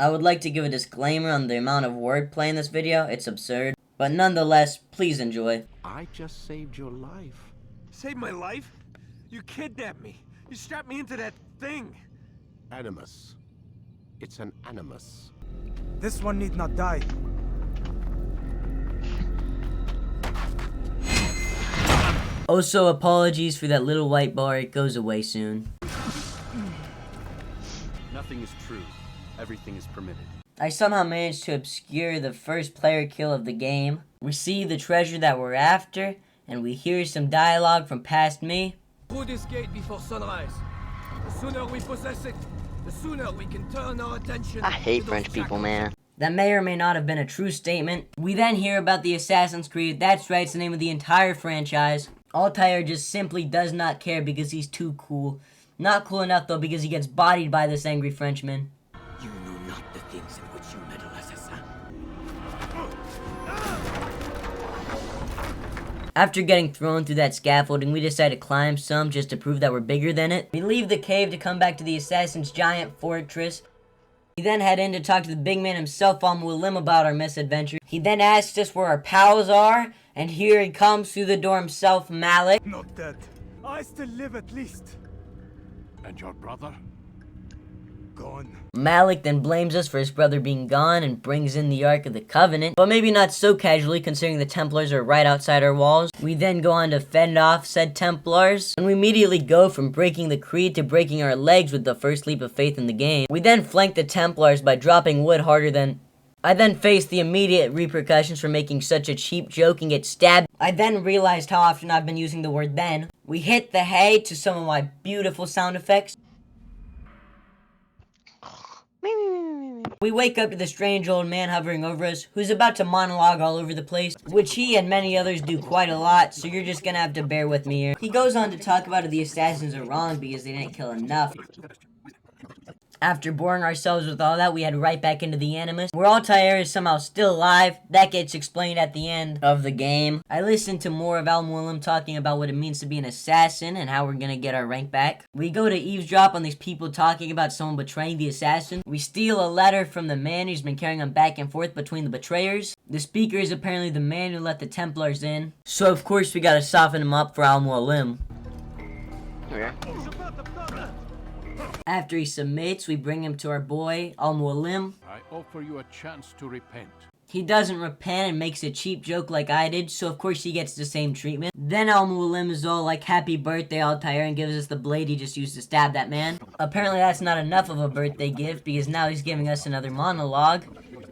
I would like to give a disclaimer on the amount of wordplay in this video. It's absurd. But nonetheless, please enjoy. I just saved your life. Saved my life? You kidnapped me. You strapped me into that thing. Animus. It's an animus. This one need not die. Also, apologies for that little white bar. It goes away soon. Nothing is true. Everything is permitted. I somehow managed to obscure the first player kill of the game. We see the treasure that we're after, and we hear some dialogue from past me. Through this gate before sunrise. The sooner we possess it, the sooner we can turn our attention. I hate French people, man. That may or may not have been a true statement. We then hear about the Assassin's Creed. That's right, it's the name of the entire franchise. Altair just simply does not care because he's too cool. Not cool enough though because he gets bodied by this angry Frenchman. You know not the things in which you meddle, assassin. After getting thrown through that scaffolding, we decide to climb some just to prove that we're bigger than it. We leave the cave to come back to the Assassin's giant fortress. We then head in to talk to the big man himself, Al-Mualim, about our misadventure. He then asks us where our pals are, and here he comes through the door himself, Malik. Not dead. I still live at least. And your brother? Gone. Malik then blames us for his brother being gone and brings in the Ark of the Covenant, but maybe not so casually considering the Templars are right outside our walls. We then go on to fend off said Templars, and we immediately go from breaking the creed to breaking our legs with the first leap of faith in the game. We then flank the Templars by dropping wood harder than... I then faced the immediate repercussions for making such a cheap joke and get stabbed. I then realized how often I've been using the word then. We hit the hay to some of my beautiful sound effects. We wake up to the strange old man hovering over us, who's about to monologue all over the place, which he and many others do quite a lot, so you're just gonna have to bear with me here. He goes on to talk about how the assassins are wrong because they didn't kill enough. After boring ourselves with all that, we head right back into the Animus, where Altair is somehow still alive. That gets explained at the end of the game. I listened to more of Al-Mualim talking about what it means to be an assassin and how we're gonna get our rank back. We go to eavesdrop on these people talking about someone betraying the assassin. We steal a letter from the man who's been carrying them back and forth between the betrayers. The speaker is apparently the man who let the Templars in. So of course we gotta soften him up for Al-Mualim. Okay. After he submits, we bring him to our boy, Al-Mualim. I offer you a chance to repent. He doesn't repent and makes a cheap joke like I did, so of course he gets the same treatment. Then Al-Mualim is all like, happy birthday, Altair, and gives us the blade he just used to stab that man. Apparently that's not enough of a birthday gift, because now he's giving us another monologue.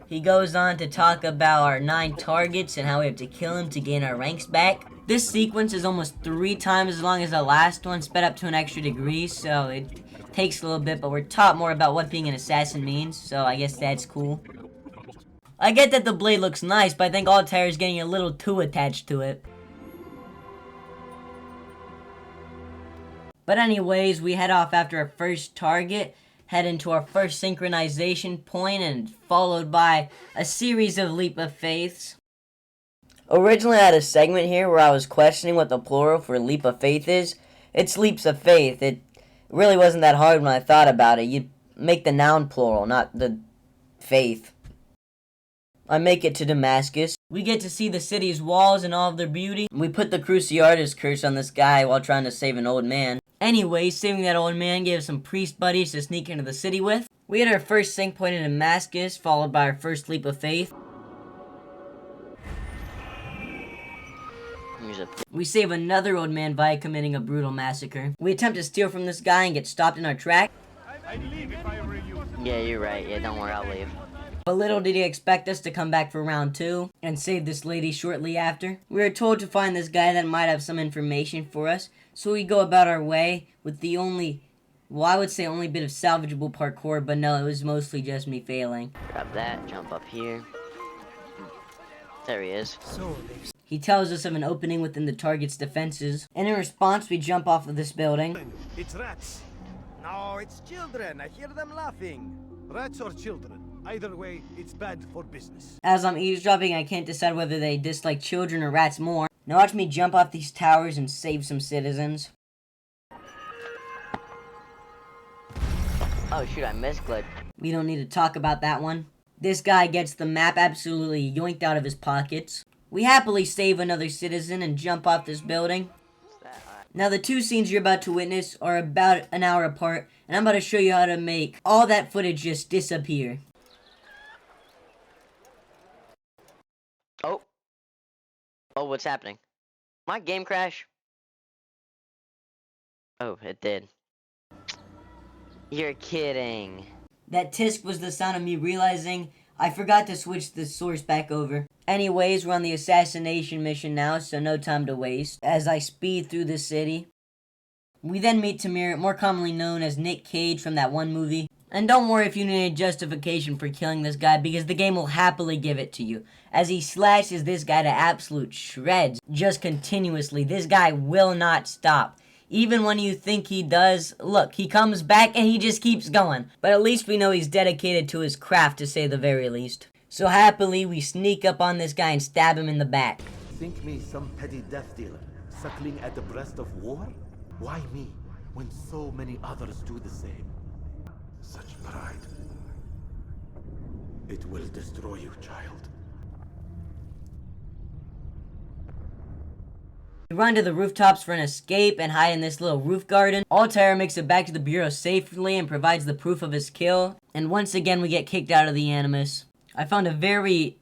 He goes on to talk about our 9 targets and how we have to kill him to gain our ranks back. This sequence is almost 3 times as long as the last one, sped up to an extra degree, so it takes a little bit, but we're taught more about what being an assassin means, so I guess that's cool. I get that the blade looks nice, but I think Altair is getting a little too attached to it. But anyways, we head off after our first target, head into our first synchronization point, and followed by a series of leap of faiths. Originally I had a segment here where I was questioning what the plural for leap of faith is. It's leaps of faith. It really wasn't that hard when I thought about it. You make the noun plural, not the faith. I make it to Damascus. We get to see the city's walls and all of their beauty. We put the Cruciatus curse on this guy while trying to save an old man. Anyway, saving that old man gave us some priest buddies to sneak into the city with. We had our first sync point in Damascus, followed by our first leap of faith. We save another old man by committing a brutal massacre. We attempt to steal from this guy and get stopped in our track. I'd leave if I were you. Yeah, you're right. Yeah, don't worry, I'll leave. But little did he expect us to come back for round 2 and save this lady shortly after. We were told to find this guy that might have some information for us, so we go about our way with the only, well, I would say only bit of salvageable parkour, but no, it was mostly just me failing. Grab that, jump up here. There he is. He tells us of an opening within the target's defenses, and in response we jump off of this building. It's rats. No, it's children. I hear them laughing. Rats or children. Either way, it's bad for business. As I'm eavesdropping, I can't decide whether they dislike children or rats more. Now watch me jump off these towers and save some citizens. Oh shoot, I misclicked. We don't need to talk about that one. This guy gets the map absolutely yoinked out of his pockets. We happily save another citizen and jump off this building. Now the two scenes you're about to witness are about an hour apart, and I'm about to show you how to make all that footage just disappear. Oh. Oh, what's happening? My game crash? Oh, it did. You're kidding. That tisk was the sound of me realizing I forgot to switch the source back over. Anyways, we're on the assassination mission now, so no time to waste. As I speed through the city, we then meet Tamir, more commonly known as Nick Cage from that one movie. And don't worry if you need a justification for killing this guy, because the game will happily give it to you. As he slashes this guy to absolute shreds, just continuously. This guy will not stop. Even when you think he does, look, he comes back and he just keeps going. But at least we know he's dedicated to his craft, to say the very least. So happily, we sneak up on this guy and stab him in the back. Think me some petty death dealer, suckling at the breast of war? Why me, when so many others do the same? Such pride. It will destroy you, child. We run to the rooftops for an escape and hide in this little roof garden. Altair makes it back to the Bureau safely and provides the proof of his kill. And once again, we get kicked out of the Animus. I found a very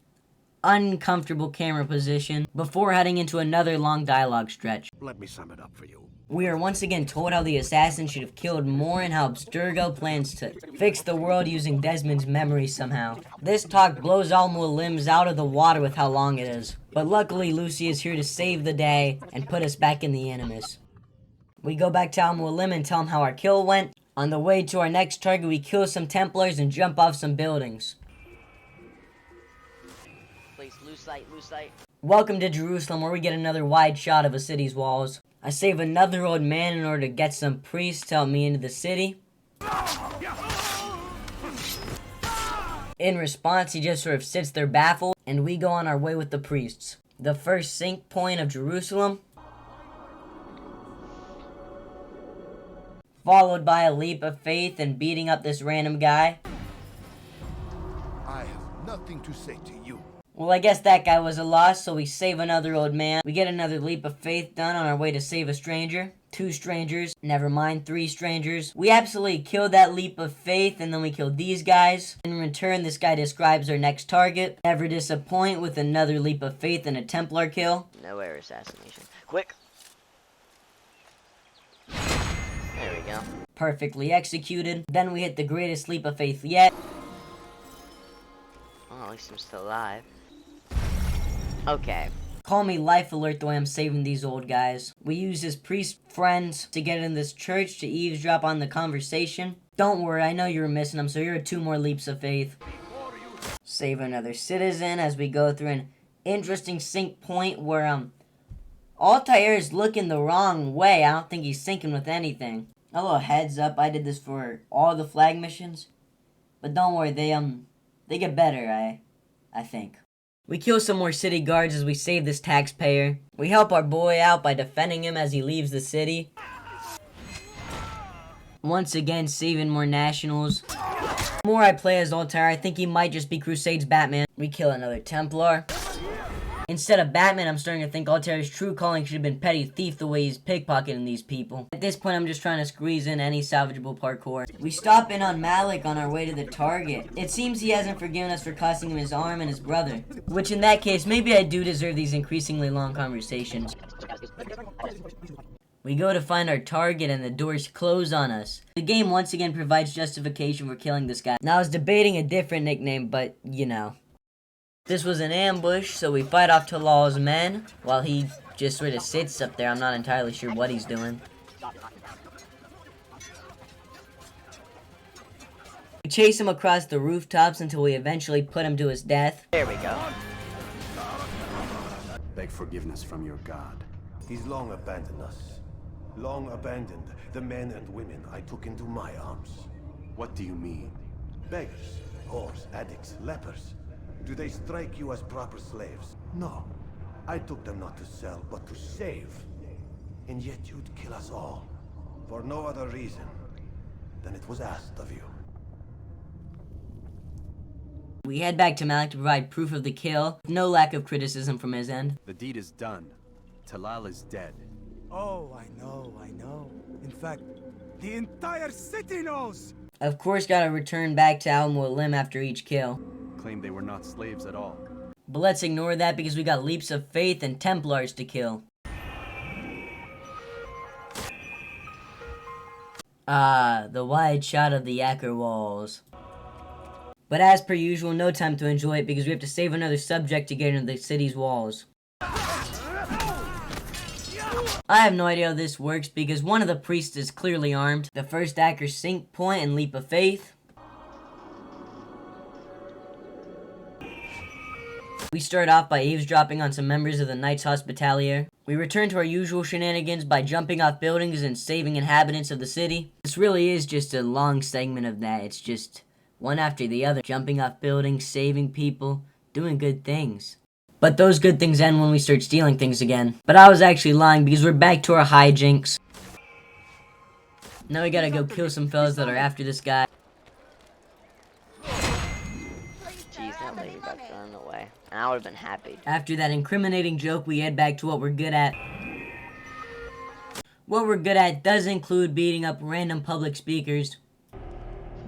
uncomfortable camera position before heading into another long dialogue stretch. Let me sum it up for you. We are once again told how the assassin should have killed more and how Abstergo plans to fix the world using Desmond's memory somehow. This talk blows Al-Mualim's out of the water with how long it is. But luckily Lucy is here to save the day and put us back in the Animus. We go back to Al-Mualim and tell him how our kill went. On the way to our next target, we kill some Templars and jump off some buildings. Please, lose sight. Welcome to Jerusalem, where we get another wide shot of a city's walls. I save another old man in order to get some priests to help me into the city. In response, he just sort of sits there baffled, and we go on our way with the priests. The first sink point of Jerusalem, followed by a leap of faith and beating up this random guy. I have nothing to say to you. Well, I guess that guy was a loss, so we save another old man. We get another leap of faith done on our way to save a stranger. 2 strangers, never mind 3 strangers. We absolutely killed that leap of faith, and then we killed these guys. In return, this guy describes our next target. Never disappoint with another leap of faith and a Templar kill. No air assassination. Quick. There we go. Perfectly executed. Then we hit the greatest leap of faith yet. Oh, at least I'm still alive. Okay. Call me life alert the way I'm saving these old guys. We use his priest friends to get in this church to eavesdrop on the conversation. Don't worry, I know you were missing them, so here are 2 more leaps of faith. Save another citizen as we go through an interesting sink point where, Altair is looking the wrong way. I don't think he's sinking with anything. A little heads up, I did this for all the flag missions. But don't worry, they get better, I think. We kill some more city guards as we save this taxpayer. We help our boy out by defending him as he leaves the city. Once again, saving more nationals. The more I play as Altair, I think he might just be Crusade's Batman. We kill another Templar. Instead of Batman, I'm starting to think Altair's true calling should have been petty thief the way he's pickpocketing these people. At this point, I'm just trying to squeeze in any salvageable parkour. We stop in on Malik on our way to the target. It seems he hasn't forgiven us for costing him his arm and his brother. Which in that case, maybe I do deserve these increasingly long conversations. We go to find our target and the doors close on us. The game once again provides justification for killing this guy. Now I was debating a different nickname, but you know. This was an ambush, so we fight off Talal's men, while he just sort of sits up there. I'm not entirely sure what he's doing. We chase him across the rooftops until we eventually put him to his death. There we go. Beg forgiveness from your god. He's long abandoned us. Long abandoned the men and women I took into my arms. What do you mean? Beggars, whores, addicts, lepers. Do they strike you as proper slaves? No. I took them not to sell, but to save. And yet you'd kill us all. For no other reason than it was asked of you. We head back to Malik to provide proof of the kill. No lack of criticism from his end. The deed is done. Talal is dead. Oh, I know. In fact, the entire city knows! Of course, gotta return back to Al Mualim after each kill. Claimed they were not slaves at all. But let's ignore that because we got Leaps of Faith and Templars to kill. Ah, the wide shot of the Acker walls. But as per usual, no time to enjoy it because we have to save another subject to get into the city's walls. I have no idea how this works because one of the priests is clearly armed. The first Acker Sync Point and Leap of Faith. We start off by eavesdropping on some members of the Knights Hospitalier. We return to our usual shenanigans by jumping off buildings and saving inhabitants of the city. This really is just a long segment of that. It's just one after the other. Jumping off buildings, saving people, doing good things. But those good things end when we start stealing things again. But I was actually lying because we're back to our hijinks. Now we gotta go kill some fellas that are after this guy. Jeez, that lady got thrown away. And I would have been happy. After that incriminating joke, we head back to what we're good at. What we're good at does include beating up random public speakers.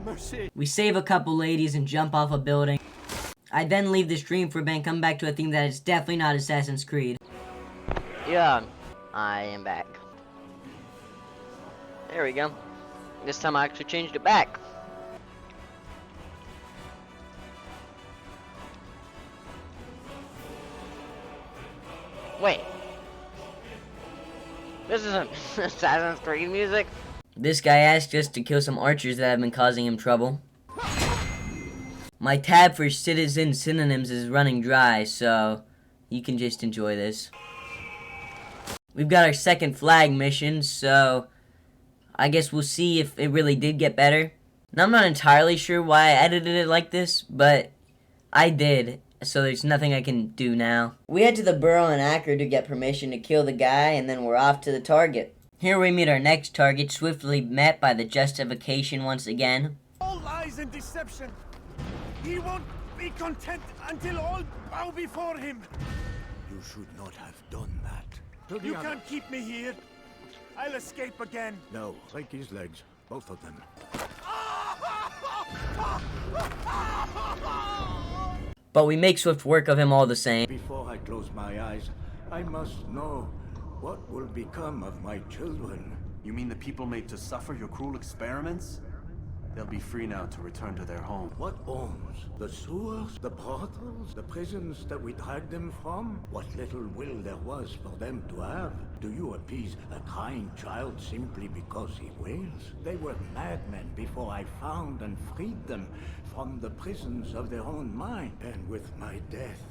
Mercy. We save a couple ladies and jump off a building. I then leave the stream for a bit and come back to a thing that is definitely not Assassin's Creed. Yeah, I am back. There we go. This time I actually changed it back. Wait. This isn't Assassin's Creed music? This guy asked us to kill some archers that have been causing him trouble. My tab for citizen synonyms is running dry, so you can just enjoy this. We've got our second flag mission, so I guess we'll see if it really did get better. Now, I'm not entirely sure why I edited it like this, but I did, so there's nothing I can do now. We head to the borough in Acker to get permission to kill the guy, and then we're off to the target. Here we meet our next target, swiftly met by the justification once again. All lies and deception! He won't be content until all bow before him! You should not have done that. You can't keep me here! I'll escape again! No, break his legs. Both of them. But we make swift work of him all the same. Before I close my eyes, I must know what will become of my children. You mean the people made to suffer your cruel experiments? They'll be free now to return to their home. What homes? The sewers? The brothels? The prisons that we dragged them from? What little will there was for them to have? Do you appease a crying child simply because he wails? They were madmen before I found and freed them from the prisons of their own mind. And with my death,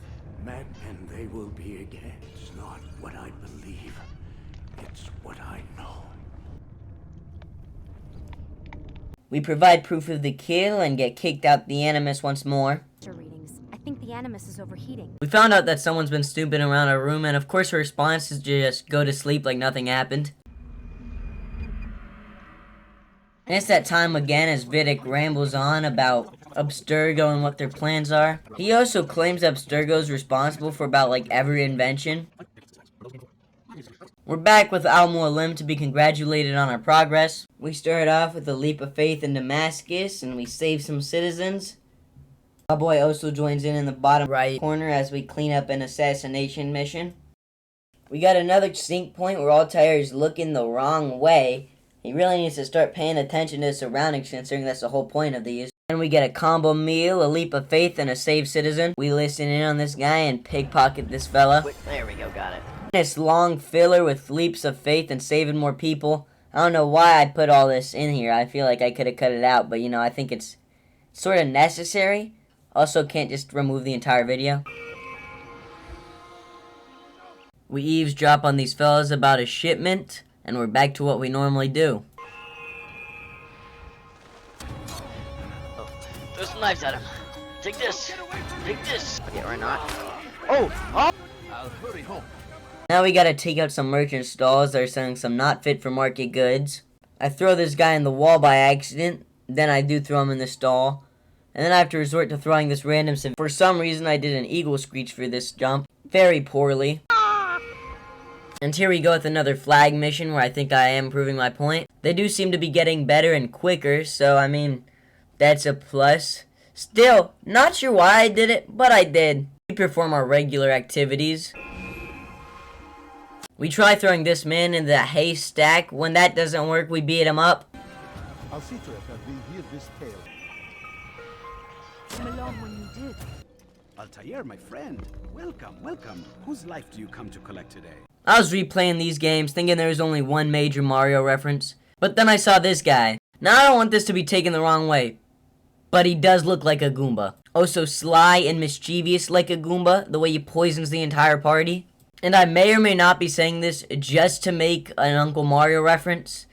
madmen they will be again. It's not what I believe. It's what I know. We provide proof of the kill and get kicked out the Animus once more. Readings. I think the Animus is overheating. We found out that someone's been snooping around our room, and of course her response is just go to sleep like nothing happened. And it's that time again as Vidic rambles on about Abstergo and what their plans are. He also claims Abstergo's responsible for about like every invention. We're back with Al Mualim to be congratulated on our progress. We start off with a leap of faith in Damascus and we save some citizens. Our boy also joins in the bottom right corner as we clean up an assassination mission. We got another sync point where Altair is looking the wrong way. He really needs to start paying attention to his surroundings considering that's the whole point of these. Then we get a combo meal, a leap of faith, and a save citizen. We listen in on this guy and pickpocket this fella. There we go, got it. This long filler with leaps of faith and saving more people. I don't know why I put all this in here. I feel like I could have cut it out, but you know, I think it's sort of necessary. Also, can't just remove the entire video. We eavesdrop on these fellas about a shipment, and we're back to what we normally do. Oh, throw some knives at him. Take this. Take this. Okay, or not. Oh! Oh! I'll hurry home. Now we gotta take out some merchant stalls that are selling some not fit for market goods. I throw this guy in the wall by accident, then I do throw him in the stall. and then I have to resort to throwing this random For some reason, I did an eagle screech for this jump. Very poorly. And here we go with another flag mission where I think I am proving my point. They do seem to be getting better and quicker, so I mean, that's a plus. Still, not sure why I did it, but I did. We perform our regular activities. We try throwing this man in the haystack. When that doesn't work, we beat him up. I'll see to it that we hear this tale. Came along when you did. Altair, my friend. Welcome, welcome. Whose life do you come to collect today? I was replaying these games thinking there was only one major Mario reference, but then I saw this guy. Now I don't want this to be taken the wrong way, but he does look like a Goomba. Oh, so sly and mischievous like a Goomba, the way he poisons the entire party. And I may or may not be saying this just to make an Uncle Mario reference,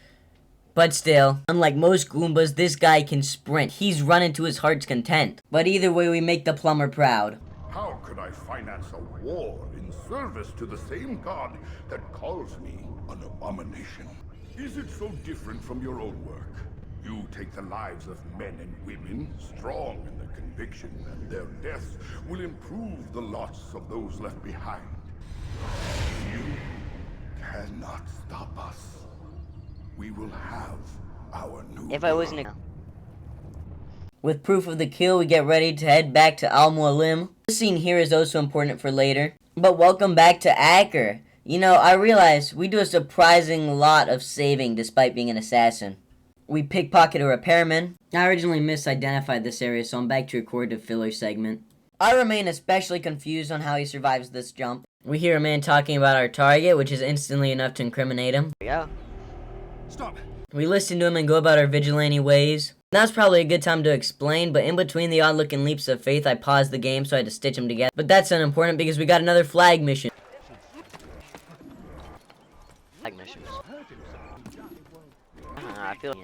but still, unlike most Goombas, this guy can sprint. He's running to his heart's content. But either way, we make the plumber proud. How could I finance a war in service to the same god that calls me an abomination? Is it so different from your own work? You take the lives of men and women, strong in the conviction that their deaths will improve the lots of those left behind. You cannot stop us. We will have our new If I wasn't With proof of the kill, we get ready to head back to Al Mualim. This scene here is also important for later. But welcome back to Acker. You know, I realize we do a surprising lot of saving despite being an assassin. We pickpocket a repairman. I originally misidentified this area, so I'm back to record the filler segment. I remain especially confused on how he survives this jump. We hear a man talking about our target, which is instantly enough to incriminate him. Yeah. Stop. We listen to him and go about our vigilante ways. Now's probably a good time to explain, but in between the odd-looking leaps of faith, I paused the game, so I had to stitch them together. But that's unimportant because we got another flag mission. Flag missions. I feel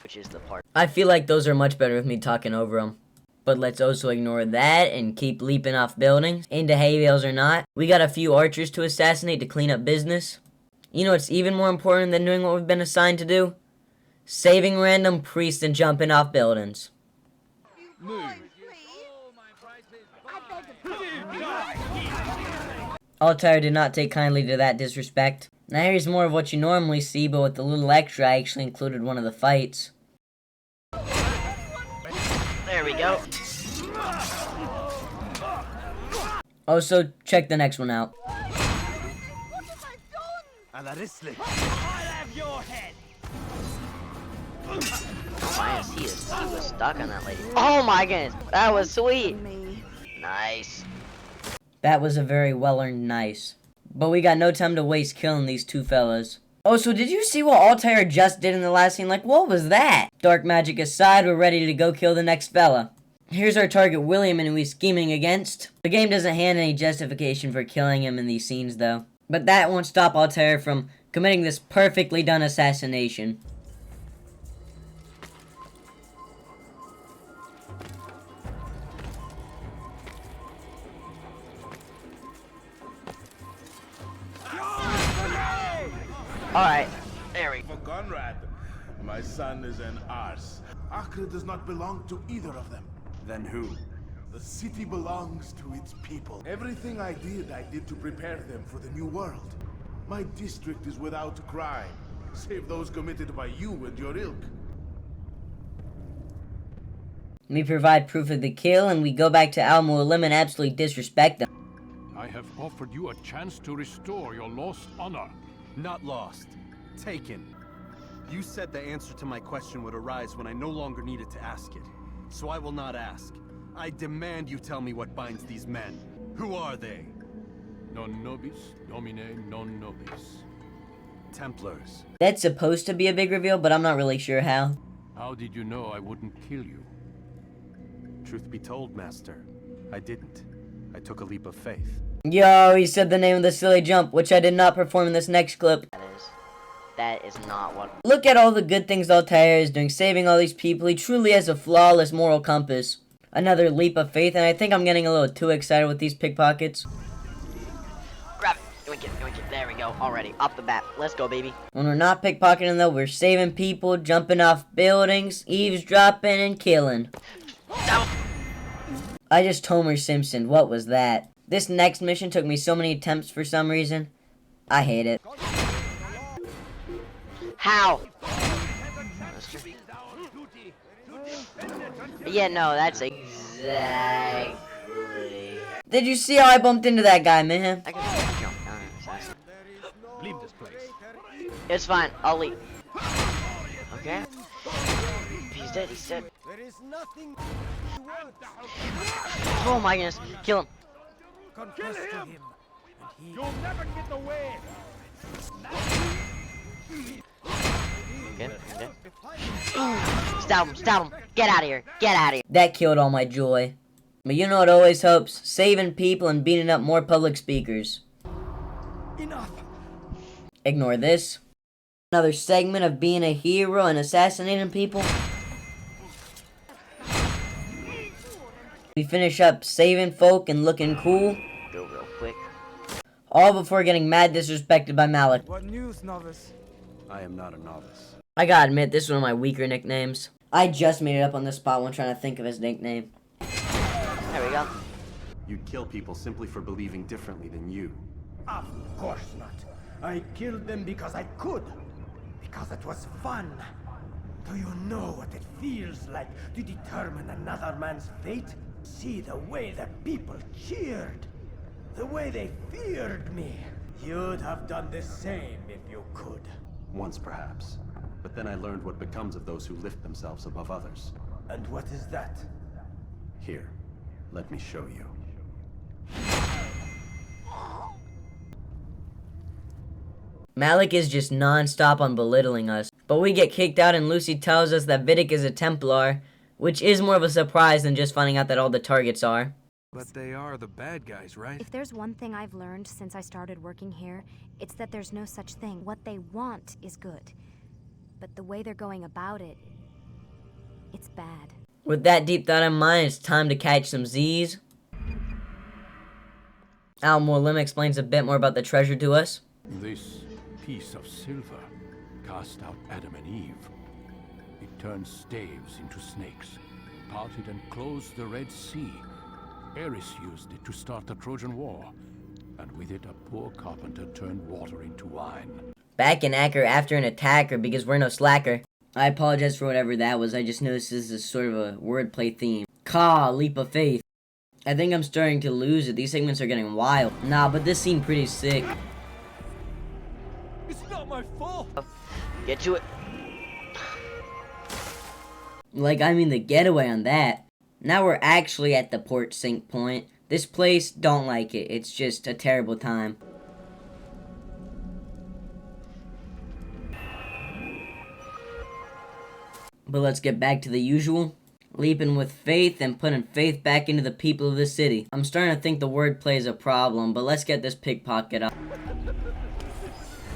which is the part. I feel like those are much better with me talking over them. But let's also ignore that and keep leaping off buildings, into hay bales or not. We got a few archers to assassinate to clean up business. You know what's even more important than doing what we've been assigned to do? Saving random priests and jumping off buildings. Altair did not take kindly to that disrespect. Now here's more of what you normally see, but with a little extra, I actually included one of the fights. There we go. Also, check the next one out. Minus, he was stuck on that lady. Oh my goodness, that was sweet. Nice. That was a very well-earned nice. But we got no time to waste killing these two fellas. Oh, so did you see what Altair just did in the last scene? Like, what was that? Dark magic aside, we're ready to go kill the next fella. Here's our target, William, and who he's scheming against. The game doesn't hand any justification for killing him in these scenes, though. But that won't stop Altair from committing this perfectly done assassination. Alright, there we For Conrad, my son is an arse. Acre does not belong to either of them. Then who? The city belongs to its people. Everything I did to prepare them for the new world. My district is without crime, save those committed by you and your ilk. We provide proof of the kill, and we go back to Al Mualim and absolutely disrespect them. I have offered you a chance to restore your lost honor. Not lost. Taken. You said the answer to my question would arise when I no longer needed to ask it. So I will not ask. I demand you tell me what binds these men. Who are they? Non nobis, domine non nobis. Templars. That's supposed to be a big reveal, but I'm not really sure how. How did you know I wouldn't kill you? Truth be told, Master, I didn't. I took a leap of faith. Yo, he said the name of the silly jump, which I did not perform in this next clip. That is not what. Look at all the good things Altair is doing, saving all these people. He truly has a flawless moral compass. Another leap of faith, and I think I'm getting a little too excited with these pickpockets. Grab it. Yoink it, yoink it. There we go. go already. Off the bat. Let's go, baby. When we're not pickpocketing though, we're saving people, jumping off buildings, eavesdropping, and killing. I just Homer Simpson. What was that? This next mission took me so many attempts for some reason. I hate it. How? Yeah, no, that's exactly. Did you see how I bumped into that guy, man? I can jump down. Leave this place. It's fine. I'll leave. Okay. He's dead. He's dead. There is nothing. Oh my goodness. Kill him. Confess to him. You'll never get away. Okay. Stab him. Stab him. Get out of here. Get out of here. That killed all my joy. But you know what always helps? Saving people and beating up more public speakers. Enough. Ignore this. Another segment of being a hero and assassinating people. We finish up saving folk and looking cool. Go real quick. All before getting mad disrespected by Malik. What news, novice? I am not a novice. I gotta admit, this is one of my weaker nicknames. I just made it up on the spot when trying to think of his nickname. There we go. You'd kill people simply for believing differently than you. Of course not. I killed them because I could. Because it was fun. Do you know what it feels like to determine another man's fate? See the way the people cheered. The way they feared me. You'd have done the same if you could. Once perhaps. But then I learned what becomes of those who lift themselves above others. And what is that? Here, let me show you. Malik is just non-stop on belittling us. But we get kicked out and Lucy tells us that Vidic is a Templar, which is more of a surprise than just finding out that all the targets are. But they are the bad guys, right? If there's one thing I've learned since I started working here, it's that there's no such thing. What they want is good. But the way they're going about it, it's bad. With that deep thought in mind, it's time to catch some Z's. Al-Mualim explains a bit more about the treasure to us. This piece of silver cast out Adam and Eve. It turned staves into snakes, parted and closed the Red Sea. Eris used it to start the Trojan War, and with it a poor carpenter turned water into wine. Back in Acker after an attacker because we're no slacker. I apologize for whatever that was, I just noticed this is sort of a wordplay theme. Ka, leap of faith. I think I'm starting to lose it, these segments are getting wild. Nah, but this seemed pretty sick. It's not my fault. Get to it. Like, I mean the getaway on that. Now we're actually at the port sink point. This place, don't like it. It's just a terrible time. But let's get back to the usual. Leaping with faith and putting faith back into the people of the city. I'm starting to think the wordplay is a problem, but let's get this pickpocket up.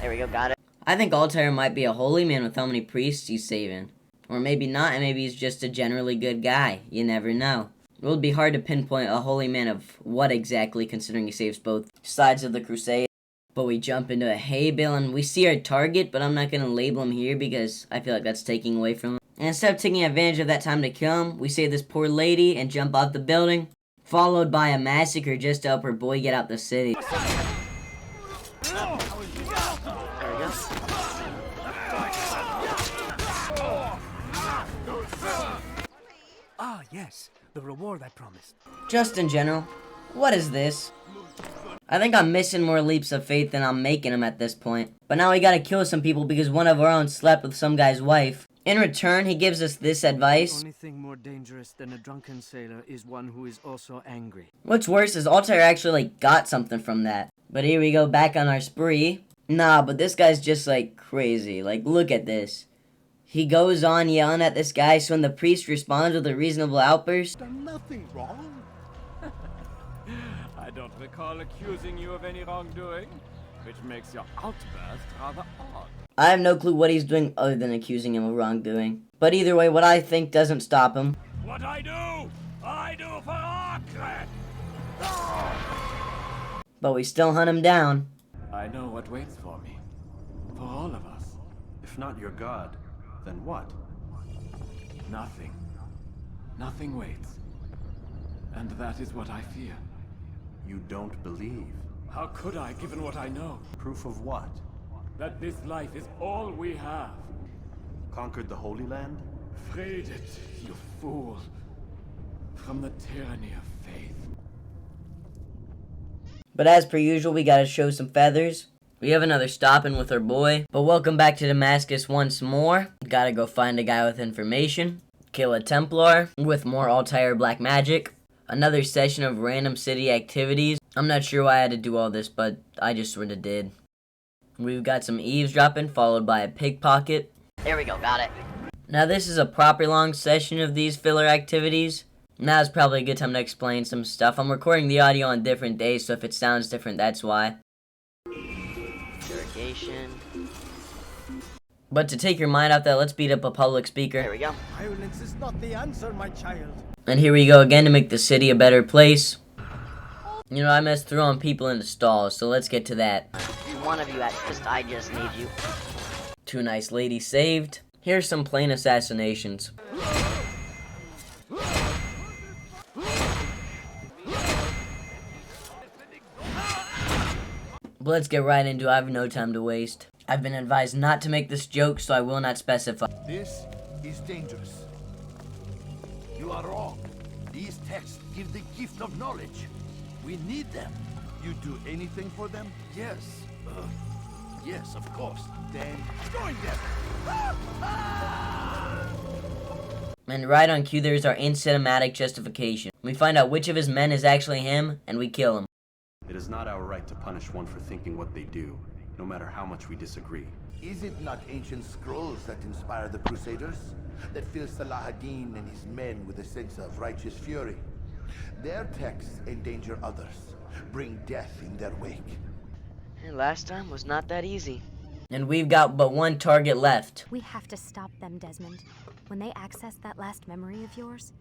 There we go, got it. I think Altair might be a holy man with how many priests he's saving. Or maybe not, and maybe he's just a generally good guy. You never know. It would be hard to pinpoint a holy man of what exactly, considering he saves both sides of the crusade. But we jump into a hay bale and we see our target, but I'm not going to label him here because I feel like that's taking away from him. And instead of taking advantage of that time to kill him, we save this poor lady and jump off the building, followed by a massacre just to help her boy get out the city. Ah, yes. The reward I promised. Just in general, what is this? I think I'm missing more leaps of faith than I'm making them at this point. But now we gotta kill some people because one of our own slept with some guy's wife. In return, he gives us this advice. The only thing more dangerous than a drunken sailor is one who is also angry. What's worse is Altair actually got something from that. But here we go back on our spree. Nah, but this guy's just like crazy. Like, look at this. He goes on yelling at this guy, so when the priest responds with a reasonable outburst, Done nothing wrong. I don't recall accusing you of any wrongdoing, which makes your outburst rather odd. I have no clue what he's doing other than accusing him of wrongdoing. But either way, what I think doesn't stop him. What I do for Arcret! But we still hunt him down. I know what waits for me. For all of us. If not your god, then what? Nothing. Nothing waits. And that is what I fear. You don't believe. How could I, given what I know? Proof of what? That this life is all we have. Conquered the Holy Land? Freed it, you fool. From the tyranny of faith. But as per usual, we gotta show some feathers. We have another stop-in with our boy. But welcome back to Damascus once more. Gotta go find a guy with information. Kill a Templar with more Altair black magic. Another session of random city activities. I'm not sure why I had to do all this, but I just sorta did. We've got some eavesdropping, followed by a pickpocket. There we go, got it. Now this is a proper long session of these filler activities. Now is probably a good time to explain some stuff. I'm recording the audio on different days, so if it sounds different, that's why. Interrogation. But to take your mind off that, let's beat up a public speaker. There we go. Violence is not the answer, my child. And here we go again to make the city a better place. You know, I messed throwing people into stalls, so let's get to that. One of you at first, I just need you. 2 nice ladies saved. Here's some plain assassinations. But let's get right into it. I have no time to waste. I've been advised not to make this joke, so I will not specify. This is dangerous. You are wrong. These texts give the gift of knowledge. We need them. You do anything for them? Yes. Yes, of course. Then join them. And right on cue, there's our in-cinematic justification. We find out which of his men is actually him, and we kill him. It is not our right to punish one for thinking what they do, no matter how much we disagree. Is it not ancient scrolls that inspire the Crusaders? That fill Salah ad-Din and his men with a sense of righteous fury? Their texts endanger others, bring death in their wake. And last time was not that easy. And we've got but one target left. We have to stop them, Desmond. When they access that last memory of yours,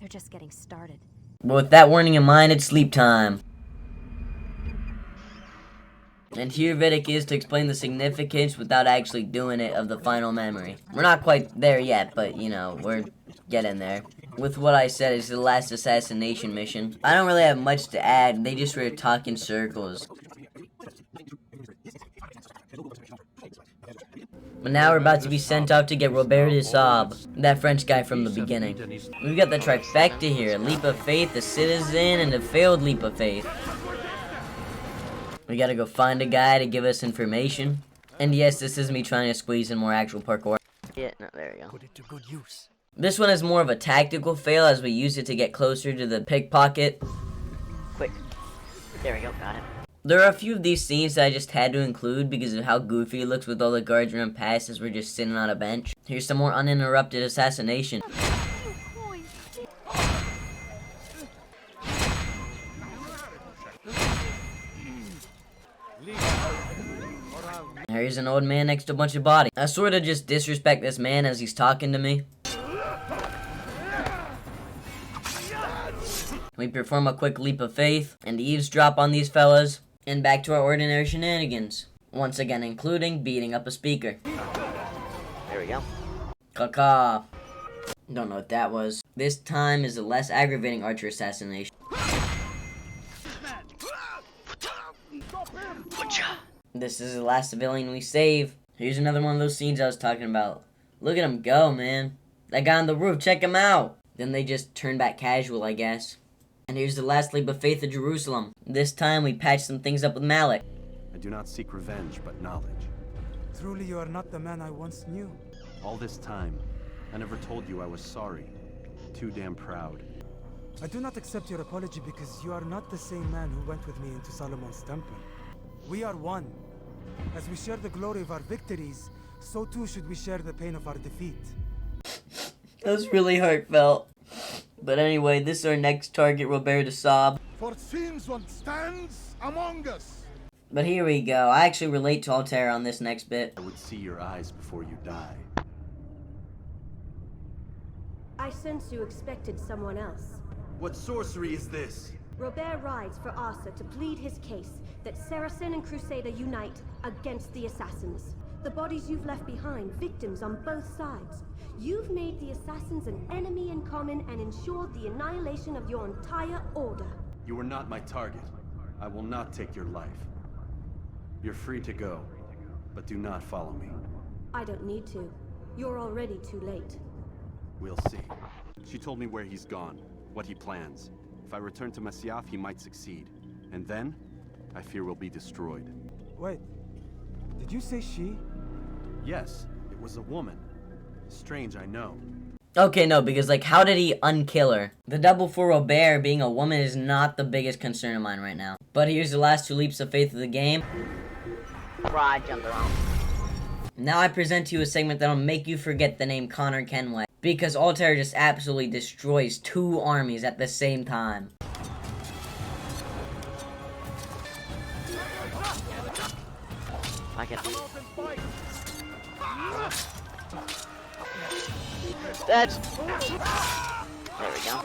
they're just getting started. But with that warning in mind, it's sleep time. And here Vidic is to explain the significance without actually doing it of the final memory. We're not quite there yet, but you know, we're getting there. With what I said is the last assassination mission. I don't really have much to add, they just sort of talk in circles. But now we're about to be sent off to get Robert de Saab, that French guy from the beginning. We've got the trifecta here, a leap of faith, a citizen, and a failed leap of faith. We gotta go find a guy to give us information. And yes, this is me trying to squeeze in more actual parkour. Yeah, no, there we go. Put it to good use. This one is more of a tactical fail as we use it to get closer to the pickpocket. Quick. There we go, got it. There are a few of these scenes that I just had to include because of how goofy it looks with all the guards running past as we're just sitting on a bench. Here's some more uninterrupted assassination. Here's an old man next to a bunch of bodies. I sort of just disrespect this man as he's talking to me. We perform a quick leap of faith and eavesdrop on these fellas. And back to our ordinary shenanigans. Once again including beating up a speaker. There we go. Caca. Don't know what that was. This time is a less aggravating archer assassination. This is the last civilian we save. Here's another one of those scenes I was talking about. Look at him go, man. That guy on the roof, check him out. Then they just turn back casual, I guess. And here's the last leap of faith of Jerusalem. This time we patch some things up with Malik. I do not seek revenge, but knowledge. Truly, you are not the man I once knew. All this time, I never told you I was sorry. Too damn proud. I do not accept your apology because you are not the same man who went with me into Solomon's temple. We are one. As we share the glory of our victories, so too should we share the pain of our defeat. That was really heartfelt. But anyway, this is our next target, Robert de Saab. For since one stands among us. But here we go. I actually relate to Altair on this next bit. I would see your eyes before you die. I sense you expected someone else. What sorcery is this? Robert rides for Asa to plead his case that Saracen and Crusader unite against the Assassins. The bodies you've left behind, victims on both sides. You've made the Assassins an enemy in common and ensured the annihilation of your entire order. You are not my target. I will not take your life. You're free to go, but do not follow me. I don't need to. You're already too late. We'll see. She told me where he's gone, what he plans. If I return to Masyaf, he might succeed. And then, I fear we'll be destroyed. Wait, did you say she? Yes, it was a woman. Strange, I know. Okay, no, because, like, how did he unkill her? The double for Robert being a woman is not the biggest concern of mine right now. But here's the last two leaps of faith of the game. Rod jumped around. Now I present to you a segment that'll make you forget the name Connor Kenway. Because Altair just absolutely destroys two armies at the same time. I can. That's. There we go.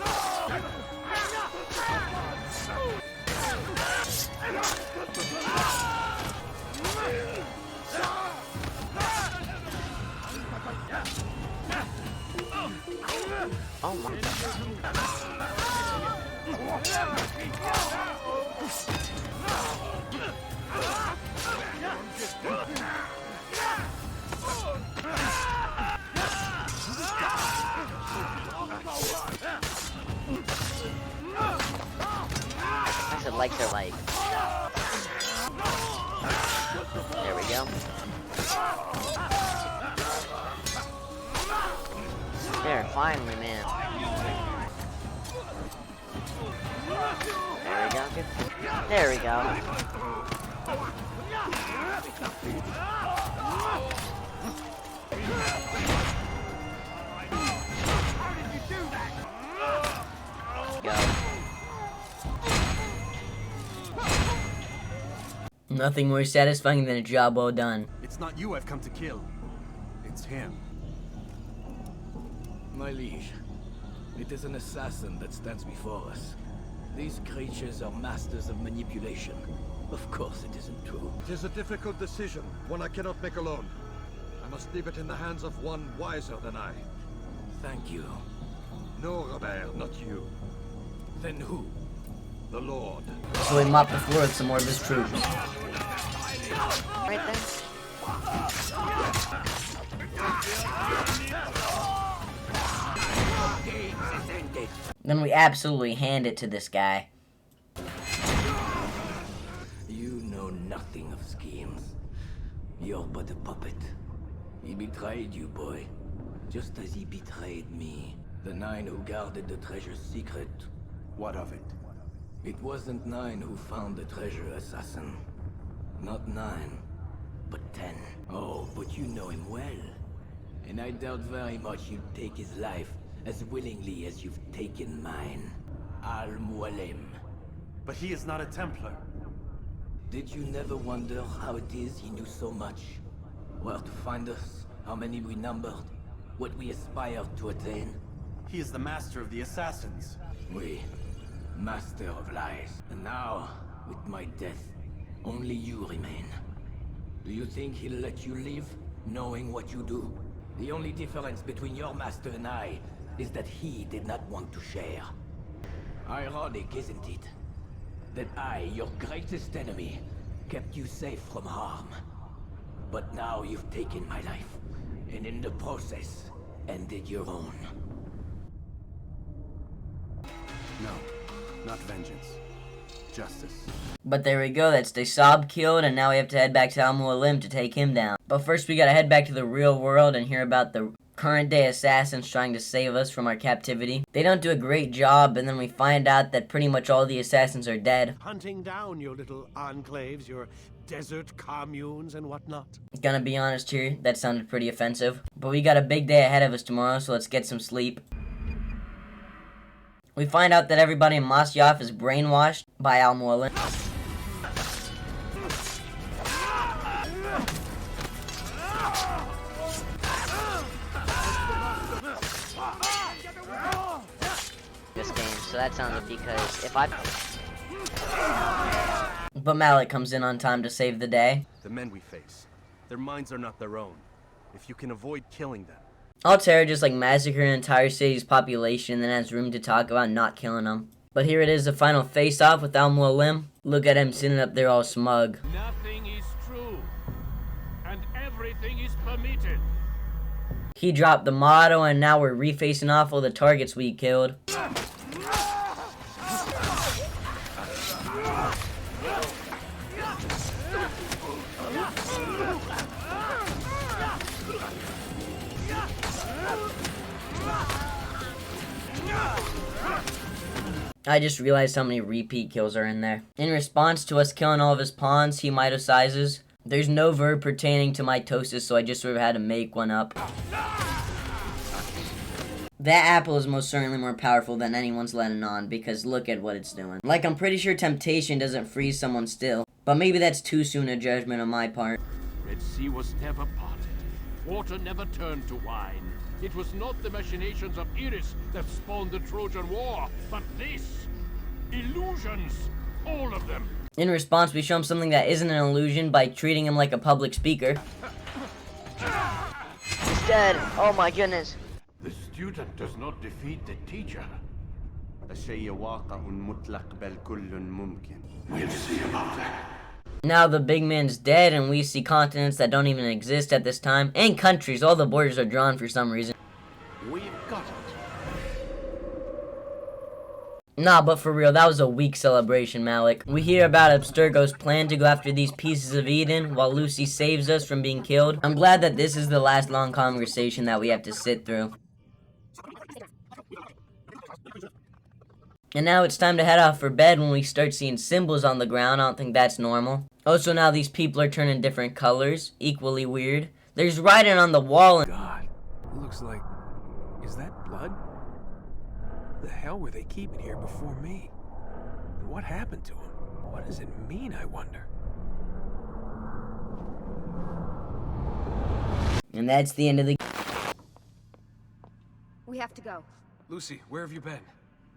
Oh my I said legs are like. There we go. There, finally, man. There we go. There we go. Nothing more satisfying than a job well done. It's not you I've come to kill. It's him. My liege, it is an assassin that stands before us. These creatures are masters of manipulation. Of course it isn't true. It is a difficult decision, one I cannot make alone. I must leave it in the hands of one wiser than I. Thank you. No, Robert, not you. Then who? The Lord. So we mop the floor with some more of his troops. Right there. Then we absolutely hand it to this guy. You know nothing of schemes. You're but a puppet. He betrayed you, boy. Just as he betrayed me. The 9 who guarded the treasure's secret. What of it? It wasn't 9 who found the treasure, assassin. Not 9, but 10. Oh, but you know him well. And I doubt very much you'd take his life as willingly as you've taken mine. Al-Mualim. But he is not a Templar. Did you never wonder how it is he knew so much? Where to find us, how many we numbered, what we aspired to attain? He is the master of the assassins. We, master of lies. And now, with my death, only you remain. Do you think he'll let you live, knowing what you do? The only difference between your master and I is that he did not want to share. Ironic, isn't it? That I, your greatest enemy, kept you safe from harm. But now you've taken my life, and in the process, ended your own. No, not vengeance. Justice. But there we go, that's Desab killed, and now we have to head back to Al-Mualim to take him down. But first we gotta head back to the real world and hear about the current day assassins trying to save us from our captivity. They don't do a great job, and then we find out that pretty much all the assassins are dead. Hunting down your little enclaves, your desert communes and whatnot. Gonna be honest here, that sounded pretty offensive. But we got a big day ahead of us tomorrow, so let's get some sleep. We find out that everybody in Masyaf is brainwashed by Al-Mualim. This game, so that sounds because if I But Malik comes in on time to save the day. The men we face, their minds are not their own. If you can avoid killing them. Altera just like massacre an entire city's population and then has room to talk about not killing them. But here it is, the final face-off with Al Mualim. Look at him sitting up there all smug. Nothing is true, and everything is permitted. He dropped the motto, and now we're refacing off all the targets we killed. I just realized how many repeat kills are in there. In response to us killing all of his pawns, he mitosizes. There's no verb pertaining to mitosis, so I just sort of had to make one up. That apple is most certainly more powerful than anyone's letting on, because look at what it's doing. Like, I'm pretty sure temptation doesn't freeze someone still, but maybe that's too soon a judgment on my part. Red Sea was never parted. Water never turned to wine. It was not the machinations of Iris that spawned the Trojan War, but this. Illusions. All of them. In response, we show him something that isn't an illusion by treating him like a public speaker. He's dead. Oh my goodness. The student does not defeat the teacher. We'll see about that. Now the big man's dead, and we see continents that don't even exist at this time, and countries. All the borders are drawn for some reason. We've got it. Nah, but for real, that was a weak celebration, Malik. We hear about Abstergo's plan to go after these pieces of Eden, while Lucy saves us from being killed. I'm glad that this is the last long conversation that we have to sit through. And now it's time to head off for bed when we start seeing symbols on the ground. I don't think that's normal. Also, now these people are turning different colors. Equally weird. There's writing on the wall. God, it looks like... Is that blood? The hell were they keeping here before me? And what happened to him? What does it mean, I wonder? And that's the end of the... We have to go. Lucy, where have you been?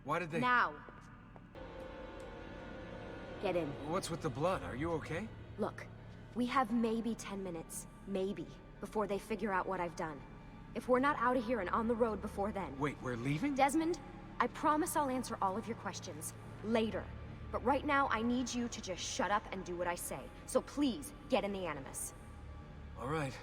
Why did they... Now. Get in. What's with the blood? Are you okay? Look, we have maybe 10 minutes, maybe, before they figure out what I've done. If we're not out of here and on the road before then... Wait, we're leaving? Desmond, I promise I'll answer all of your questions later. But right now, I need you to just shut up and do what I say. So please, get in the Animus. All right.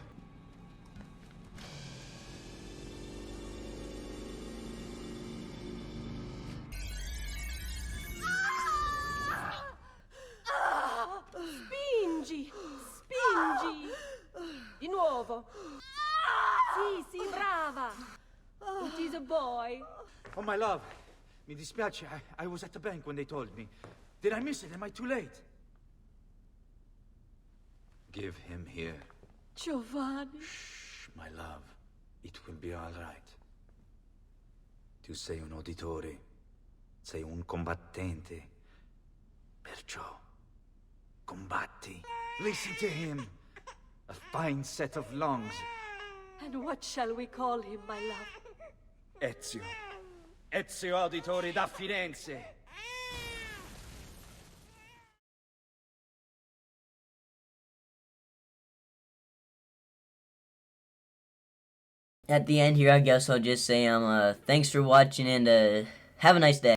Spingi! Spingi! Di nuovo! Sì, brava! It is a boy. Oh, my love. Mi dispiace. I was at the bank when they told me. Did I miss it? Am I too late? Give him here. Giovanni. Shh, my love. It will be all right. Tu sei un uditore. Sei un combattente. Perciò, combatti. Listen to him. A fine set of lungs. And what shall we call him, my love? Ezio. Ezio Auditore da Firenze. At the end here, I guess I'll just say, thanks for watching and, have a nice day.